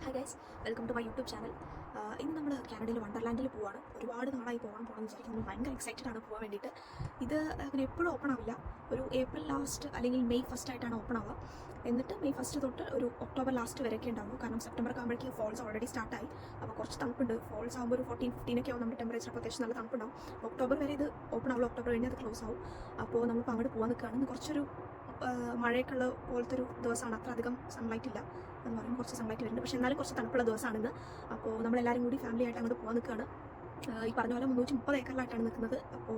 Hi guys, welcome to my YouTube channel. ഇന്ന് നമ്മൾ കാനഡയിൽ വണ്ടർലാൻഡിൽ പോവാണ്. ഒരുപാട് നാളായി പോകണമെന്ന് വിചാരിക്കുന്നു. ഭയങ്കര എക്സൈറ്റഡ് ആണ് പോകാൻ വേണ്ടിയിട്ട്. ഇത് അങ്ങനെ എപ്പോഴും ഓപ്പൺ ആവില്ല. ഒരു ഏപ്രിൽ ലാസ്റ്റ് അല്ലെങ്കിൽ മെയ് ഫസ്റ്റ് ആയിട്ടാണ് ഓപ്പൺ ആവുക. എന്നിട്ട് മെയ് ഫസ്റ്റ് തൊട്ട് ഒരു ഒക്ടോബർ ലാസ്റ്റ് വരെയൊക്കെ ഉണ്ടാവും. കാരണം സെപ്റ്റംബർ ആകുമ്പോഴേക്കും ഫോൾസ് ഓൾറെഡി സ്റ്റാർട്ടായി. അപ്പോൾ കുറച്ച് തണുപ്പുണ്ട്. ഫോൾസ് ആകുമ്പോൾ ഒരു 14-15 ഒക്കെ ആവും. നമ്മുടെ ടെമ്പറേച്ചർ അപ്പോൾ അത്യാവശ്യം നല്ല തണുപ്പുണ്ടാവും. ഒക്ടോബർ വരെ ഇത് ഓപ്പൺ ആവുള്ളൂ. ഒക്ടോബർ കഴിഞ്ഞാൽ അത് ക്ലോസ് ആവും. അപ്പോൾ നമ്മളിപ്പോൾ അങ്ങോട്ട് പോകാൻ നിൽക്കുകയാണ്. കുറച്ചൊരു മഴയൊക്കെയുള്ള പോലത്തെ ഒരു ദിവസമാണ്. അത്ര അധികം സൺലൈറ്റ് ഇല്ല എന്ന് പറയുമ്പോൾ കുറച്ച് സൺലൈറ്റ് വരുന്നുണ്ട്. പക്ഷേ എന്നാലും കുറച്ച് തണുപ്പുള്ള ദിവസമാണിന്ന്. അപ്പോൾ നമ്മളെല്ലാവരും കൂടി ഫാമിലി ആയിട്ട് അങ്ങോട്ട് പോകാൻ നിൽക്കുകയാണ്. ഈ പറഞ്ഞ പോലെ 330 ഏക്കറിലായിട്ടാണ് നിൽക്കുന്നത്. അപ്പോൾ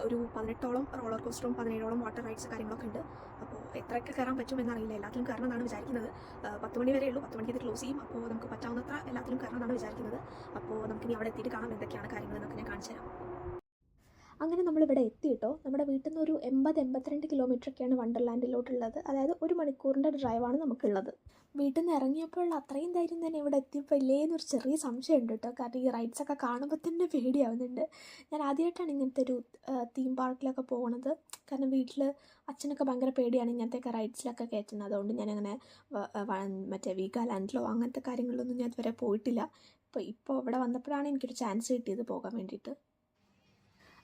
ഒരു 18ഓളം റോളർ കോസ്റ്ററും 17ഓളം വാട്ടർ റൈഡ്സ് കാര്യങ്ങളൊക്കെ ഉണ്ട്. അപ്പോൾ എത്രയൊക്കെ കയറാൻ പറ്റും എന്നറിയില്ല. എല്ലാത്തിലും കയറണം എന്നാണ് വിചാരിക്കുന്നത്. 10 മണി വരെ ഉള്ളൂ. 10 മണിക്ക് ഇത് ക്ലോസ് ചെയ്യും. അപ്പോൾ നമുക്ക് പറ്റാവുന്നത്ര എല്ലാത്തിലും കയറണം എന്നാണ് വിചാരിക്കുന്നത്. അപ്പോൾ നമുക്കിനി അവിടെ എത്തിയിട്ട് കാണാം എന്തൊക്കെയാണ് കാര്യങ്ങളെന്നൊക്കെ ഞാൻ കാണിച്ചു തരാം. അങ്ങനെ നമ്മളിവിടെ എത്തിയിട്ടോ. നമ്മുടെ വീട്ടിൽ നിന്ന് ഒരു 80-82 കിലോമീറ്ററൊക്കെയാണ് വണ്ടർലാൻഡിലോട്ടുള്ളത്. അതായത് 1 മണിക്കൂറിൻ്റെ ഡ്രൈവാണ് നമുക്കുള്ളത്. വീട്ടിൽ നിന്ന് ഇറങ്ങിയപ്പോൾ അത്രയും ധൈര്യം തന്നെ ഇവിടെ എത്തിയപ്പോൾ ഇല്ലേ എന്നൊരു ചെറിയ സംശയം ഉണ്ട് കേട്ടോ. കാരണം ഈ റൈഡ്സൊക്കെ കാണുമ്പോൾ തന്നെ പേടിയാവുന്നുണ്ട്. ഞാൻ ആദ്യമായിട്ടാണ് ഇങ്ങനത്തെ ഒരു തീം പാർക്കിലൊക്കെ പോകുന്നത്. കാരണം വീട്ടിൽ അച്ഛനൊക്കെ ഭയങ്കര പേടിയാണ് ഇങ്ങനത്തെയൊക്കെ റൈഡ്സിലൊക്കെ കയറ്റുന്നത്. അതുകൊണ്ട് ഞാനങ്ങനെ മറ്റേ വീഗാലാൻഡിലോ അങ്ങനത്തെ കാര്യങ്ങളിലൊന്നും ഞാൻ ഇതുവരെ പോയിട്ടില്ല. ഇപ്പോൾ ഇവിടെ വന്നപ്പോഴാണ് എനിക്കൊരു ചാൻസ് കിട്ടിയത് പോകാൻ വേണ്ടിയിട്ട്.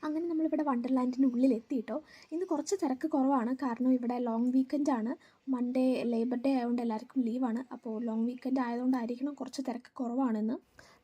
അങ്ങനെ നമ്മളിവിടെ വണ്ടർലാൻഡിൻ്റെ ഉള്ളിലെത്തിയിട്ടോ. ഇന്ന് കുറച്ച് തിരക്ക് കുറവാണ്. കാരണം ഇവിടെ ലോങ് വീക്കെൻഡാണ്. മൺഡേ ലേബർ ഡേ ആയതുകൊണ്ട് എല്ലാവർക്കും ലീവാണ്. അപ്പോൾ ലോങ് വീക്കെൻഡ് ആയതുകൊണ്ടായിരിക്കണം കുറച്ച് തിരക്ക് കുറവാണെന്ന്.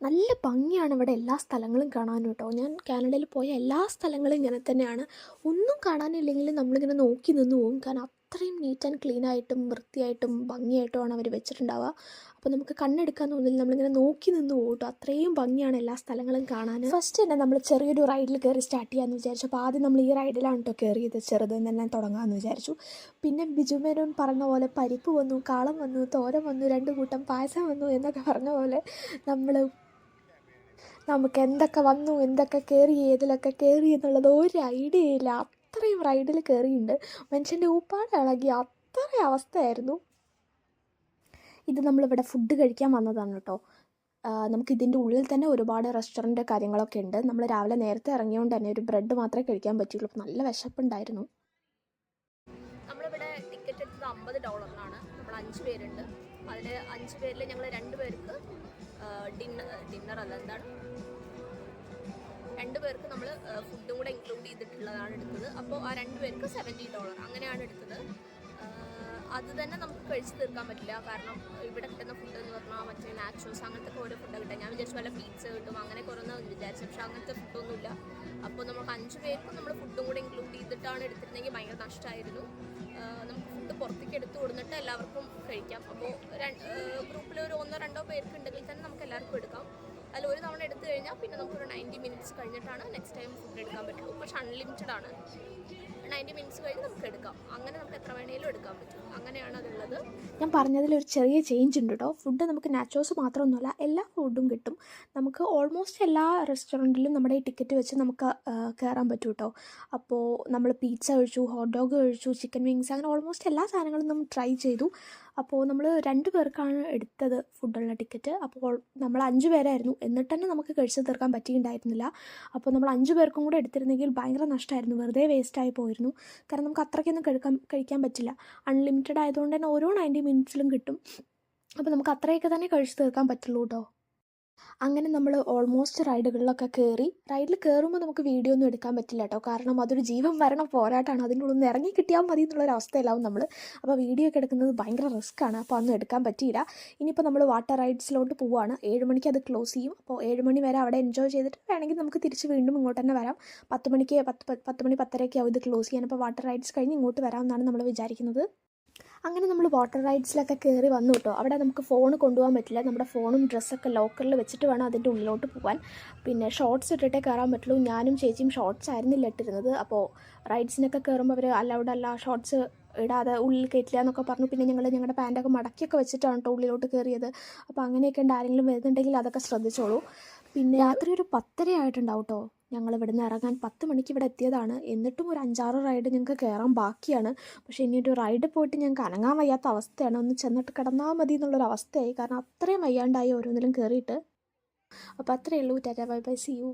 നല്ല ഭംഗിയാണ് ഇവിടെ എല്ലാ സ്ഥലങ്ങളും കാണാനും കേട്ടോ. ഞാൻ കാനഡയിൽ പോയ എല്ലാ സ്ഥലങ്ങളും ഇങ്ങനെ തന്നെയാണ്. ഒന്നും കാണാനില്ലെങ്കിലും നമ്മളിങ്ങനെ നോക്കി നിന്ന് പോകും. കാരണം അത്രയും നീറ്റ് ആൻഡ് ക്ലീനായിട്ടും വൃത്തിയായിട്ടും ഭംഗിയായിട്ടുമാണ് അവർ വെച്ചിട്ടുണ്ടാവുക. അപ്പോൾ നമുക്ക് കണ്ണെടുക്കാൻ തോന്നില്ല. നമ്മളിങ്ങനെ നോക്കി നിന്ന് പോകും കേട്ടോ. അത്രയും ഭംഗിയാണ് എല്ലാ സ്ഥലങ്ങളും കാണാൻ. ഫസ്റ്റ് തന്നെ നമ്മൾ ചെറിയൊരു റൈഡിൽ കയറി സ്റ്റാർട്ട് ചെയ്യാമെന്ന് വിചാരിച്ചു. അപ്പോൾ ആദ്യം നമ്മൾ ഈ റൈഡിലാണ് കേട്ടോ കയറിയത്. ചെറുതെന്ന് തന്നെ തുടങ്ങാമെന്ന് വിചാരിച്ചു. പിന്നെ ബിജു മേനോൻ പറഞ്ഞ പോലെ പരിപ്പ് വന്നു, കാളം വന്നു, തോരൻ വന്നു, 2 കൂട്ടം പായസം വന്നു എന്നൊക്കെ പറഞ്ഞ പോലെ നമുക്ക് എന്തൊക്കെ വന്നു, എന്തൊക്കെ കയറി, ഏതിലൊക്കെ കയറി എന്നുള്ളത് ഒരു ഐഡിയ ഇല്ല. അത്രയും റൈഡിൽ കയറിയിട്ടുണ്ട്. മനുഷ്യൻ്റെ ഊപ്പാട് ഇളകി അത്രയും അവസ്ഥയായിരുന്നു. ഇത് നമ്മളിവിടെ ഫുഡ് കഴിക്കാൻ വന്നതാണ് കേട്ടോ. നമുക്ക് ഇതിൻ്റെ ഉള്ളിൽ തന്നെ ഒരുപാട് റെസ്റ്റോറൻറ്റ് കാര്യങ്ങളൊക്കെ ഉണ്ട്. നമ്മൾ രാവിലെ നേരത്തെ ഇറങ്ങിയതുകൊണ്ട് തന്നെ ഒരു ബ്രെഡ് മാത്രമേ കഴിക്കാൻ പറ്റുള്ളൂ. അപ്പോൾ നല്ല വിശപ്പുണ്ടായിരുന്നു. നമ്മളിവിടെ ടിക്കറ്റ് എടുത്തത് $50. നമ്മൾ 5 പേരുണ്ട്. അതിൽ 5 പേരിൽ ഞങ്ങൾ 2 പേർക്ക് ഡിന്നർ അല്ല എന്താണ് 2 പേർക്ക് നമ്മൾ ഫുഡും കൂടെ ഇൻക്ലൂഡ് ചെയ്തിട്ടുള്ളതാണ് എടുത്തത്. അപ്പോൾ ആ 2 പേർക്ക് $70 അങ്ങനെയാണ് എടുത്തത്. അത് തന്നെ നമുക്ക് കഴിച്ച് തീർക്കാൻ പറ്റില്ല. കാരണം ഇവിടെ കിട്ടുന്ന ഫുഡ് എന്ന് പറഞ്ഞാൽ മറ്റേ നാച്ചോസ് അങ്ങനത്തെ ഓരോ ഫുഡാണ് കിട്ടുക. ഞാൻ വിചാരിച്ചു വല്ല പീച്ച കിട്ടും അങ്ങനെ കുറഞ്ഞെന്ന് വിചാരിച്ചു. പക്ഷേ അങ്ങനത്തെ ഫുഡൊന്നുമില്ല. അപ്പോൾ നമുക്ക് 5 പേർക്കും നമ്മൾ ഫുഡും കൂടെ ഇൻക്ലൂഡ് ചെയ്തിട്ടാണ് എടുത്തിരുന്നെങ്കിൽ ഭയങ്കര നഷ്ടമായിരുന്നു. നമുക്ക് ഫുഡ് പുറത്തേക്ക് എടുത്ത് കൊടുത്തിട്ട് എല്ലാവർക്കും കഴിക്കാം. അപ്പോൾ ഗ്രൂപ്പിൽ ഒരു 1-2 പേർക്ക് ഉണ്ടെങ്കിൽ തന്നെ നമുക്ക് എല്ലാവർക്കും എടുക്കാം. അതിൽ ഒരു തവണ എടുത്തു കഴിഞ്ഞാൽ പിന്നെ നമുക്കൊരു 90 മിനിറ്റ്സ് കഴിഞ്ഞിട്ടാണ് നെക്സ്റ്റ് ടൈം ഫുഡ് എടുക്കാൻ പറ്റുള്ളൂ. പക്ഷെ അൺലിമിറ്റഡ് ആണ്. 90 മിനിറ്റ്സ് കഴിഞ്ഞ് നമുക്ക് എടുക്കാം. അങ്ങനെ നമുക്ക് എത്ര വേണേലും എടുക്കാൻ പറ്റും. അങ്ങനെയാണ് അതുള്ളത്. ഞാൻ പറഞ്ഞതിലൊരു ചെറിയ ചേഞ്ച് ഉണ്ട് കേട്ടോ. ഫുഡ് നമുക്ക് നാച്ചോസ് മാത്രമൊന്നുമല്ല, എല്ലാ ഫുഡും കിട്ടും. നമുക്ക് ഓൾമോസ്റ്റ് എല്ലാ റെസ്റ്റോറൻറ്റിലും നമ്മുടെ ഈ ടിക്കറ്റ് വെച്ച് നമുക്ക് കയറാൻ പറ്റും കേട്ടോ. അപ്പോൾ നമ്മൾ പീച്ച കഴിച്ചു, ഹോട്ട് ഡോഗ് കഴിച്ചു, ചിക്കൻ വിങ്സ്, അങ്ങനെ ഓൾമോസ്റ്റ് എല്ലാ സാധനങ്ങളും നമ്മൾ ട്രൈ ചെയ്തു. അപ്പോൾ നമ്മൾ 2 പേർക്കാണ് എടുത്തത് ഫുഡുള്ള ടിക്കറ്റ്. അപ്പോൾ നമ്മൾ 5 പേരായിരുന്നു. എന്നിട്ട് തന്നെ നമുക്ക് കഴിച്ച് തീർക്കാൻ പറ്റിയിട്ടുണ്ടായിരുന്നില്ല. അപ്പോൾ നമ്മൾ 5 പേർക്കും കൂടെ എടുത്തിരുന്നെങ്കിൽ ഭയങ്കര നഷ്ടമായിരുന്നു. വെറുതെ വേസ്റ്റായി പോയിരുന്നു. കാരണം നമുക്ക് അത്രയ്ക്കൊന്നും കഴിക്കാൻ പറ്റില്ല. അൺലിമിറ്റഡ് ആയതുകൊണ്ട് തന്നെ ഓരോ 90 മിനിറ്റ്സിലും കിട്ടും. അപ്പോൾ നമുക്ക് അത്രയൊക്കെ തന്നെ കഴിച്ച് തീർക്കാൻ പറ്റുള്ളൂ കേട്ടോ. അങ്ങനെ നമ്മൾ ഓൾമോസ്റ്റ് റൈഡുകളിലൊക്കെ കയറി. റൈഡിൽ കയറുമ്പോൾ നമുക്ക് വീഡിയോ ഒന്നും എടുക്കാൻ പറ്റില്ല കേട്ടോ. കാരണം അതൊരു ജീവൻ മരണ പോരാട്ടമാണ്. അതിൻ്റെ ഉള്ളിൽ നിന്ന് ഇറങ്ങി കിട്ടിയാൽ മതി എന്നുള്ളൊരവസ്ഥയിലാവും നമ്മൾ. അപ്പോൾ വീഡിയോ ഒക്കെ എടുക്കുന്നത് ഭയങ്കര റിസ്ക്കാണ്. അപ്പോൾ അതൊന്നും എടുക്കാൻ പറ്റിയില്ല. ഇനിയിപ്പോൾ നമ്മൾ വാട്ടർ റൈഡ്സിലോട്ട് പോവുകയാണ്. 7 മണിക്ക് അത് ക്ലോസ് ചെയ്യും. അപ്പോൾ 7 മണി വരെ അവിടെ എൻജോയ് ചെയ്തിട്ട് വേണമെങ്കിൽ നമുക്ക് തിരിച്ച് വീണ്ടും ഇങ്ങോട്ട് തന്നെ വരാം. 10 മണി 10:30 ആവും ഇത് ക്ലോസ് ചെയ്യാൻ. അപ്പോൾ വാട്ടർ റൈഡ്സ് കഴിഞ്ഞ് ഇങ്ങോട്ട് വരാമെന്നാണ് നമ്മൾ വിചാരിക്കുന്നത്. അങ്ങനെ നമ്മൾ വാട്ടർ റൈഡ്സിലൊക്കെ കയറി വന്നു കേട്ടോ. അവിടെ നമുക്ക് ഫോൺ കൊണ്ടുപോകാൻ പറ്റില്ല. നമ്മുടെ ഫോണും ഡ്രസ്സൊക്കെ ലോക്കറിൽ വെച്ചിട്ട് വേണം അതിൻ്റെ ഉള്ളിലോട്ട് പോകാൻ. പിന്നെ ഷോർട്സ് ഇട്ടിട്ടേ കയറാൻ പറ്റുള്ളൂ. ഞാനും ചേച്ചിയും ഷോർട്സ് ആയിരുന്നില്ല ഇട്ടിരുന്നത്. അപ്പോൾ റൈഡ്സിനൊക്കെ കയറുമ്പോൾ അവർ അലൗഡ് അല്ല, ഷോർട്സ് ഇടാതെ ഉള്ളിൽ കയറ്റില്ല എന്നൊക്കെ പറഞ്ഞു. പിന്നെ ഞങ്ങളുടെ പാൻറ്റൊക്കെ മടക്കിയൊക്കെ വെച്ചിട്ടാണ് കേട്ടോ ഉള്ളിലോട്ട് കയറിയത്. അപ്പോൾ അങ്ങനെയൊക്കെ ഉണ്ട്. ആരെങ്കിലും വരുന്നുണ്ടെങ്കിൽ അതൊക്കെ ശ്രദ്ധിച്ചോളൂ. പിന്നെ രാത്രി ഒരു 10:30 ആയിട്ടുണ്ടാവും കേട്ടോ. ഞങ്ങൾ ഇവിടെ നിന്ന് ഇറങ്ങാൻ 10 മണിക്ക് ഇവിടെ എത്തിയതാണ്. എന്നിട്ടും ഒരു 5-6 റൈഡ് ഞങ്ങൾക്ക് കയറാൻ ബാക്കിയാണ്. പക്ഷേ ഇനിയൊരു റൈഡ് പോയിട്ട് ഞങ്ങൾക്ക് അനങ്ങാൻ വയ്യാത്ത അവസ്ഥയാണ്. ഒന്ന് ചെന്നിട്ട് കിടന്നാൽ മതി എന്നുള്ളൊരവസ്ഥയായി. കാരണം അത്രയും വയ്യാണ്ടായി ഓരോന്നിലും കയറിയിട്ട്. അപ്പോൾ അത്രയേ ഉള്ളൂ. Tata bye bye, see U.